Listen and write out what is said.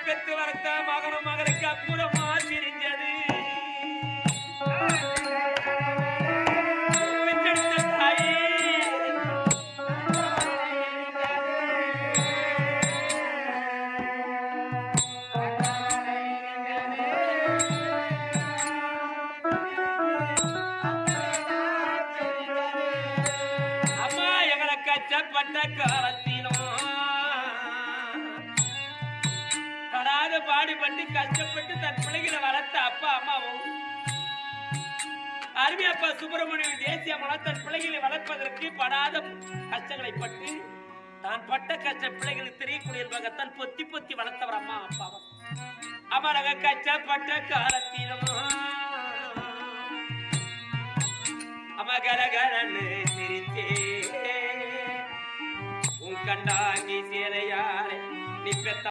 பெத்து வளர்த்த மகனும் மகளுக்கு அற்புதமா தெரிஞ்சது. அம்மா எங்களை கஷ்டப்பட்ட காலத்திலும் படாத பாடுபட்டு கஷ்டப்பட்டு தன் பிள்ளைகளை வளர்த்த அப்பா அம்மாவும் அருமை அப்பா சுப்பிரமணிய தேசிய மலம் தன் பிள்ளைகளை வளர்ப்பதற்கு படாத கஷ்டங்களை பட்டு தான் பட்ட கஷ்ட பிள்ளைகளுக்கு தெரியக்கூடியதான் பொத்தி பொத்தி வளர்த்தவர் அம்மா அப்பாவும். அம்மா நாங்க கஷ்டப்பட்ட காலத்திலும் அம்மா கரகரன்னு சிரிச்சே உன் கண்டாங்கி சேலையாரே நீ பெத்த